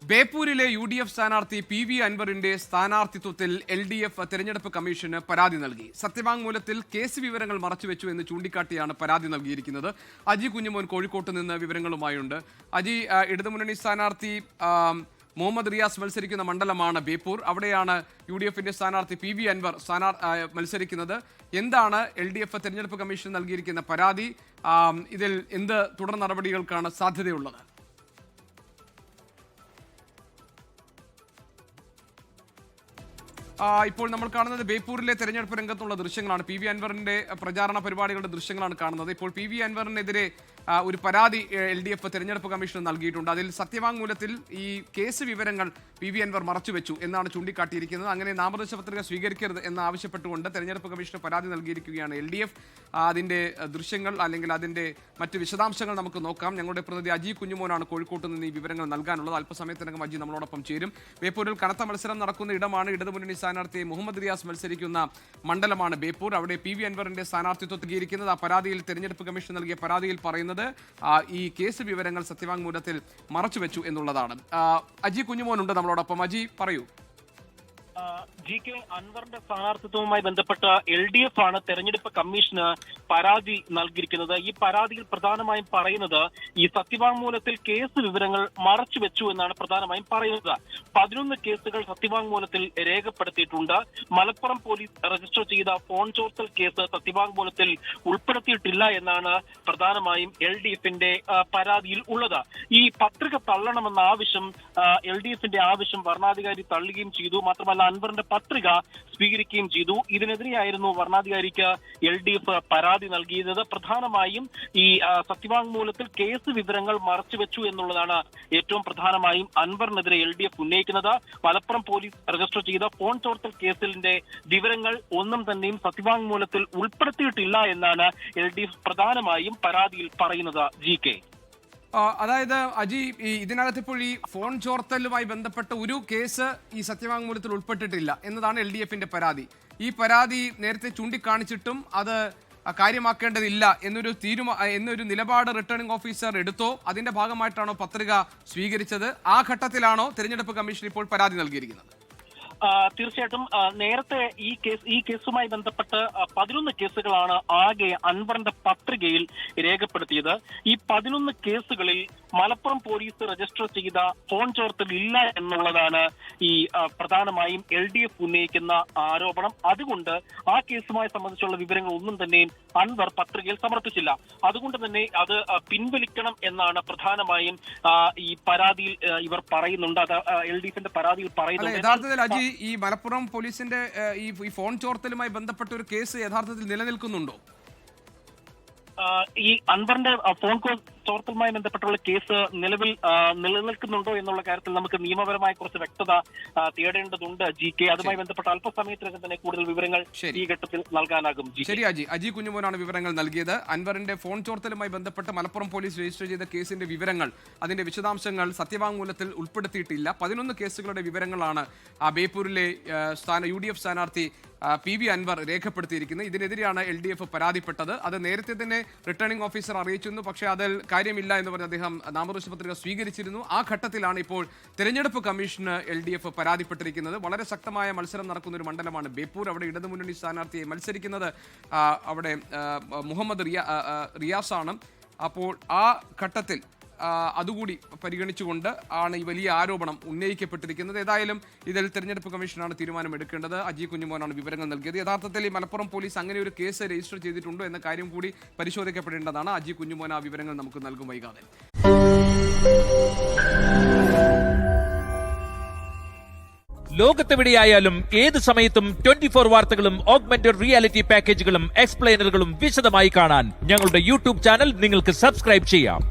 ബേപ്പൂരിലെ UDF സ്ഥാനാർത്ഥി PV അൻവറിന്റെ സ്ഥാനാർത്ഥിത്വത്തിൽ LDF തെരഞ്ഞെടുപ്പ് കമ്മീഷന് പരാതി നൽകി. സത്യവാങ്മൂലത്തിൽ കേസ് വിവരങ്ങൾ മറച്ചുവെച്ചു എന്ന് ചൂണ്ടിക്കാട്ടിയാണ് പരാതി നൽകിയിരിക്കുന്നത്. അജി കുഞ്ഞുമോൻ കോഴിക്കോട്ട് നിന്ന് വിവരങ്ങളുമായുണ്ട്. അജി, ഇടതുമുന്നണി സ്ഥാനാർത്ഥി മുഹമ്മദ് റിയാസ് മത്സരിക്കുന്ന മണ്ഡലമാണ് ബേപ്പൂർ. അവിടെയാണ് UDFന്റെ സ്ഥാനാർത്ഥി PV അൻവർ മത്സരിക്കുന്നത്. എന്താണ് LDF തെരഞ്ഞെടുപ്പ് കമ്മീഷൻ നൽകിയിരിക്കുന്ന പരാതി? ഇതിൽ എന്ത് തുടർ നടപടികൾക്കാണ് സാധ്യതയുള്ളത്? ഇപ്പോൾ നമ്മൾ കാണുന്നത് ബേപ്പൂരിലെ തെരഞ്ഞെടുപ്പ് രംഗത്തുള്ള ദൃശ്യങ്ങളാണ്. PV അൻവറിന്റെ പ്രചാരണ പരിപാടികളുടെ ദൃശ്യങ്ങളാണ് കാണുന്നത്. ഇപ്പോൾ PV അൻവറിനെതിരെ ഒരു പരാതി LDF തെരഞ്ഞെടുപ്പ് കമ്മീഷന് നൽകിയിട്ടുണ്ട്. അതിൽ സത്യവാങ്മൂലത്തിൽ ഈ കേസ് വിവരങ്ങൾ PV അൻവർ മറച്ചുവെച്ചു എന്നാണ് ചൂണ്ടിക്കാട്ടിയിരിക്കുന്നത്. അങ്ങനെ നാമനിർദ്ദേശ പത്രിക സ്വീകരിക്കരുത് എന്ന് ആവശ്യപ്പെട്ടുകൊണ്ട് തെരഞ്ഞെടുപ്പ് കമ്മീഷന് പരാതി നൽകിയിരിക്കുകയാണ് LDF. അതിന്റെ ദൃശ്യങ്ങൾ അല്ലെങ്കിൽ അതിന്റെ മറ്റ് വിശദാംശങ്ങൾ നമുക്ക് നോക്കാം. ഞങ്ങളുടെ പ്രതിനിധി അജി കുഞ്ഞുമോനാണ് കോഴിക്കോട്ട് നിന്ന് ഈ വിവരങ്ങൾ നൽകാനുള്ളത്. അല്പസമയത്തിനകം അജി നമ്മളോടൊപ്പം ചേരും. ബേപ്പൂരിൽ കനത്ത മത്സരം നടക്കുന്ന ഇടമാണ്. ഇടതുമുന്നണി സ്ഥാനാർത്ഥി മുഹമ്മദ് റിയാസ് മത്സരിക്കുന്ന മണ്ഡലമാണ് ബേപ്പൂർ. അവിടെ PV അൻവറിന്റെ സ്ഥാനാർത്ഥിത്വം നൽകിയിരിക്കുന്നത്. ആ പരാതിയിൽ തെരഞ്ഞെടുപ്പ് കമ്മീഷൻ നൽകിയ പരാതിയിൽ പറയുന്നത് ഈ കേസ് വിവരങ്ങൾ സത്യവാങ്മൂലത്തിൽ മറച്ചുവെച്ചു എന്നുള്ളതാണ്. അജി കുഞ്ഞുമോനുണ്ട് നമ്മളോടൊപ്പം. അജി, പറയൂ. GK അൻവറിന്റെ സ്ഥാനാർത്ഥിത്വവുമായി ബന്ധപ്പെട്ട LDF ആണ് തെരഞ്ഞെടുപ്പ് കമ്മീഷന് പരാതി നൽകിയിരിക്കുന്നത്. ഈ പരാതിയിൽ പ്രധാനമായും പറയുന്നത് ഈ സത്യവാങ്മൂലത്തിൽ കേസ് വിവരങ്ങൾ മറച്ചുവെച്ചു എന്നാണ് പ്രധാനമായും പറയുന്നത്. 11 കേസുകൾ സത്യവാങ്മൂലത്തിൽ രേഖപ്പെടുത്തിയിട്ടുണ്ട്. മലപ്പുറം പോലീസ് രജിസ്റ്റർ ചെയ്ത ഫോൺ ചോർത്തൽ കേസ് സത്യവാങ്മൂലത്തിൽ ഉൾപ്പെടുത്തിയിട്ടില്ല എന്നാണ് പ്രധാനമായും LDFന്റെ പരാതിയിൽ ഉള്ളത്. ഈ പത്രിക തള്ളണമെന്ന ആവശ്യം LDFന്റെ ആവശ്യം വരണാധികാരി തള്ളുകയും ചെയ്തു. മാത്രമല്ല അൻവറിന്റെ പത്രിക സ്വീകരിക്കുകയും ചെയ്തു. ഇതിനെതിരെയായിരുന്നു വരണാധികാരിക്ക് LDF പരാതി നൽകിയത്. പ്രധാനമായും ഈ സത്യവാങ്മൂലത്തിൽ കേസ് വിവരങ്ങൾ മറച്ചുവെച്ചു എന്നുള്ളതാണ് ഏറ്റവും പ്രധാനമായും അൻവറിനെതിരെ LDF ഉന്നയിക്കുന്നത്. മലപ്പുറം പോലീസ് രജിസ്റ്റർ ചെയ്ത ഫോൺ ചോർത്തൽ കേസിന്റെ വിവരങ്ങൾ ഒന്നും തന്നെയും സത്യവാങ്മൂലത്തിൽ ഉൾപ്പെടുത്തിയിട്ടില്ല എന്നാണ് LDF പ്രധാനമായും പരാതിയിൽ പറയുന്നത്. GK, അതായത് അജി, ഇതിനകത്ത് ഇപ്പോൾ ഈ ഫോൺ ചോർത്തലുമായി ബന്ധപ്പെട്ട ഒരു കേസ് ഈ സത്യവാങ്മൂലത്തിൽ ഉൾപ്പെട്ടിട്ടില്ല എന്നതാണ് LDFന്റെ പരാതി. ഈ പരാതി നേരത്തെ ചൂണ്ടിക്കാണിച്ചിട്ടും അത് കാര്യമാക്കേണ്ടതില്ല എന്നൊരു നിലപാട് റിട്ടേണിംഗ് ഓഫീസർ എടുത്തോ? അതിന്റെ ഭാഗമായിട്ടാണോ പത്രിക സ്വീകരിച്ചത്? ആ ഘട്ടത്തിലാണോ തെരഞ്ഞെടുപ്പ് കമ്മീഷൻ ഇപ്പോൾ പരാതി നൽകിയിരിക്കുന്നത്? തീർച്ചയായിട്ടും നേരത്തെ ഈ കേസുമായി ബന്ധപ്പെട്ട് 11 കേസുകളാണ് ആകെ അൻവറിന്റെ പത്രികയിൽ രേഖപ്പെടുത്തിയത്. ഈ 11 കേസുകളിൽ മലപ്പുറം പോലീസ് രജിസ്റ്റർ ചെയ്ത ഫോൺ ചോർത്തൽ ഇല്ല എന്നുള്ളതാണ് ഈ പ്രധാനമായും LDF ഉന്നയിക്കുന്ന ആരോപണം. അതുകൊണ്ട് ആ കേസുമായി സംബന്ധിച്ചുള്ള വിവരങ്ങൾ ഒന്നും തന്നെയും അൻവർ പത്രികയിൽ സമർപ്പിച്ചില്ല. അതുകൊണ്ട് തന്നെ അത് പിൻവലിക്കണം എന്നാണ് പ്രധാനമായും ഈ പരാതിയിൽ ഇവർ പറയുന്നുണ്ട്. അത് LDFന്റെ പരാതിയിൽ പറയുന്നുണ്ട്. യഥാർത്ഥത്തിൽ അജി, ഈ മലപ്പുറം പോലീസിന്റെ ഈ ഫോൺ ചോർത്തലുമായി ബന്ധപ്പെട്ട ഒരു കേസ് യഥാർത്ഥത്തിൽ നിലനിൽക്കുന്നുണ്ടോ? ഈ അൻവറിന്റെ ഫോൺ ചോർത്തലുമായി ബന്ധപ്പെട്ടുള്ള കേസ് നിലവിൽ നിലനിൽക്കുന്നുണ്ടോ എന്നുള്ള കാര്യത്തിൽ നമുക്ക് നിയമപരമായ കുറച്ച് വ്യക്തത തേടേണ്ടതുണ്ട്. GK, അതുമായി ബന്ധപ്പെട്ട അല്പസമയത്തിനകം തന്നെ കൂടുതൽ വിവരങ്ങൾ ഈ ഘട്ടത്തിൽ നൽകാനാകും. ശരി അജി. അജി കുഞ്ഞുമോനാണ് വിവരങ്ങൾ നൽകിയത്. അൻവറിന്റെ ഫോൺ ചോർത്തലുമായി ബന്ധപ്പെട്ട് മലപ്പുറം പോലീസ് രജിസ്റ്റർ ചെയ്ത കേസിന്റെ വിവരങ്ങൾ, അതിന്റെ വിശദാംശങ്ങൾ സത്യവാങ്മൂലത്തിൽ ഉൾപ്പെടുത്തിയിട്ടില്ല. 11 കേസുകളുടെ വിവരങ്ങളാണ് ബേപ്പൂരിലെ UDF സ്ഥാനാർത്ഥി PV അൻവർ രേഖപ്പെടുത്തിയിരിക്കുന്നത്. ഇതിനെതിരെയാണ് LDF പരാതിപ്പെട്ടത്. അത് നേരത്തെ തന്നെ റിട്ടേണിംഗ് ഓഫീസർ അറിയിച്ചിരുന്നു. പക്ഷേ അതിൽ കാര്യമില്ല എന്ന് പറഞ്ഞ് അദ്ദേഹം നാമനിർദ്ദേശ പത്രിക സ്വീകരിച്ചിരുന്നു. ആ ഘട്ടത്തിലാണ് ഇപ്പോൾ തെരഞ്ഞെടുപ്പ് കമ്മീഷന് LDF പരാതിപ്പെട്ടിരിക്കുന്നത്. വളരെ ശക്തമായ മത്സരം നടക്കുന്ന ഒരു മണ്ഡലമാണ് ബേപ്പൂർ. അവിടെ ഇടതുമുന്നണി സ്ഥാനാർത്ഥിയെ മത്സരിക്കുന്നത് അവിടെ മുഹമ്മദ് റിയാസ് ആണ്. അപ്പോൾ ആ ഘട്ടത്തിൽ അതുകൂടി പരിഗണിച്ചുകൊണ്ട് ആണ് ഈ വലിയ ആരോപണം ഉന്നയിക്കപ്പെട്ടിരിക്കുന്നത്. ഏതായാലും ഇതിൽ തെരഞ്ഞെടുപ്പ് കമ്മീഷനാണ് തീരുമാനമെടുക്കേണ്ടത്. അജി കുഞ്ഞുമോനാണ് വിവരങ്ങൾ നൽകിയത്. യഥാർത്ഥത്തിൽ ഈ മലപ്പുറം പോലീസ് അങ്ങനെ ഒരു കേസ് രജിസ്റ്റർ ചെയ്തിട്ടുണ്ടോ എന്ന കാര്യം കൂടി പരിശോധിക്കപ്പെടേണ്ടതാണ്. അജി കുഞ്ഞുമോൻ ആ വിവരങ്ങൾ നമുക്ക് നൽകും വൈകാതെ. ലോകത്തെവിടെയായാലും ഏത് സമയത്തും 24 വാർത്തകളും ഓഗ്മെന്റഡ് റിയാലിറ്റി പാക്കേജുകളും എക്സ്പ്ലെയിനറുകളും വിശദമായി കാണാൻ ഞങ്ങളുടെ YouTube ചാനൽ നിങ്ങൾക്ക് സബ്സ്ക്രൈബ് ചെയ്യാം.